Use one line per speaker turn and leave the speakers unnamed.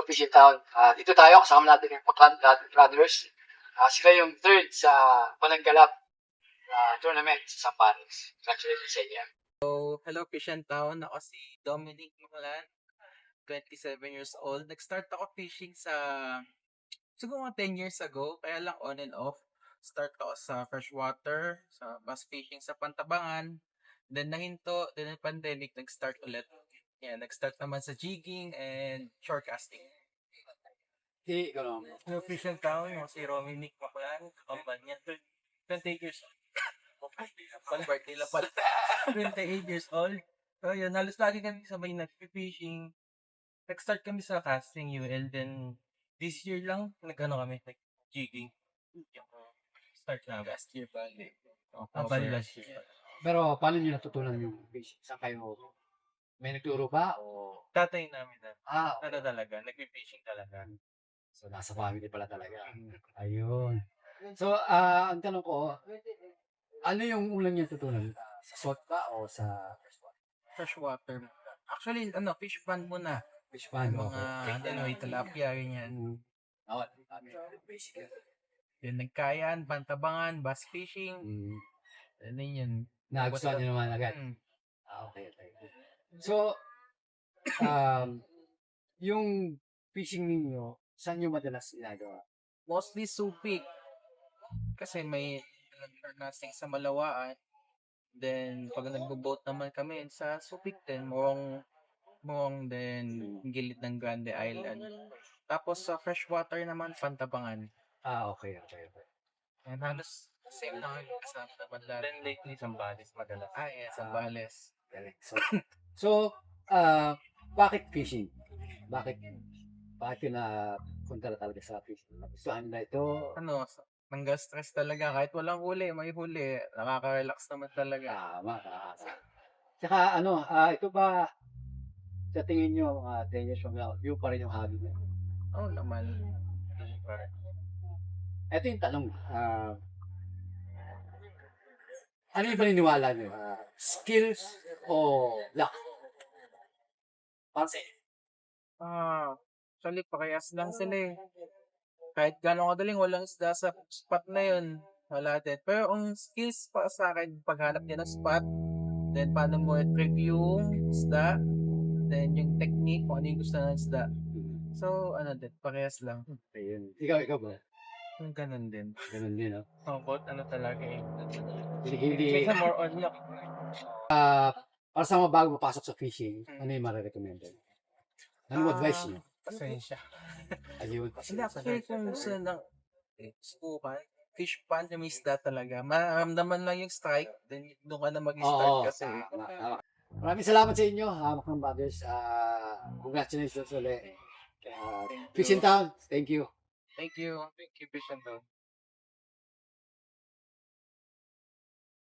Fishing Town. Dito tayo, kasama natin yung Paklan Brothers. Sila yung third sa Pananggalap tournament sa Paris. Congratulations sa inyo.
Hello, Fishing Town. Ako si Dominic Maclan, 27 years old. Nag-start ako fishing siguro mga 10 years ago, kaya lang on and off. Start ako sa freshwater, sa bass fishing sa Pantabangan. Then nahinto, then yung pandemic, nag-start ulit. Yeah, nag-start naman sa jigging and shore casting. Hello, Fishing Town. Ako si Dominic Maclan, kumpanya. 28 years old. Ay, birthday lang pala. 28 years old. So yun, halos lagi kami sabay nag-fishing. Nag-start kami sa casting UL, then this year lang, kami, jigging. Start na last year pa.
Bali last year. Pero paano nyo natutunan yung fishing? Saan kayo? May nagturo ba? O...
Tatay namin na.
Okay.
Talaga, nag-fishing talaga.
So, nasa family pala talaga. Ayun. So, ang tanong ko, ano yung unang nyo natutunan? Sa salt ba o sa freshwater?
Freshwater. Actually, fish pan muna.
Fish pan,
Mga, tilapia, ganyan.
Oo, basic yan.
Then nagkayan, Pantabangan, bass fishing. Ano yun?
Nagustuhan nyo naman agad? Okay. So, yung fishing ninyo, saan nyo madalas ginagawa?
Mostly Subic. Kasi may casting sa Malawaan. Then, pag nagbo-boat naman kami sa Subic din, Moong then gilid ng Grande Island. Tapos sa freshwater naman, Pantabangan.
Okay.
And halos same na kami kasama naman lahat.
Then lately, Zambales madalas.
Yeah, Zambales.
So, bakit fishing? Bakit yun na punta na talaga sa fishing? Nagustuhan na ito?
Nangga stress talaga. Kahit walang huli, may huli. Nakaka-relax naman talaga.
Tama. Tsaka ito ba, sa tingin nyo, mga 10 years from now, yun pa rin yung hobby nyo?
Oo naman.
Ito yung tanong, ano yung paniniwala nyo? Skills o luck? Pansin.
Actually, pakayas lang sila eh. Kahit gano'ng kadaling, walang isda sa spot na yun. Wala din. Pero ang skills pa sa akin, paghanap niya ng spot, then paano mo i-preview yung isda, then yung technique, kung ano yung gusto ng isda. So, pakayas lang.
Ayun. Ikaw ba?
Ganun din.
Ganun din, no?
Both talaga eh.
Hindi.
Kaysa more on luck.
Para sa mga bago mapasok sa fishing, ano yung marirecommend? Ano advice niyo?
Pasensya.
Ayun.
Hindi, actually, kung gusto ng subukan, fish pan, yung isda talaga. Maramdaman lang yung strike, then doon ka na mag-start kasi.
Tama. Maraming salamat sa inyo, Maclan Brothers. Congratulations ulit. Fishing Town, thank you.
Thank you, Fish and Town.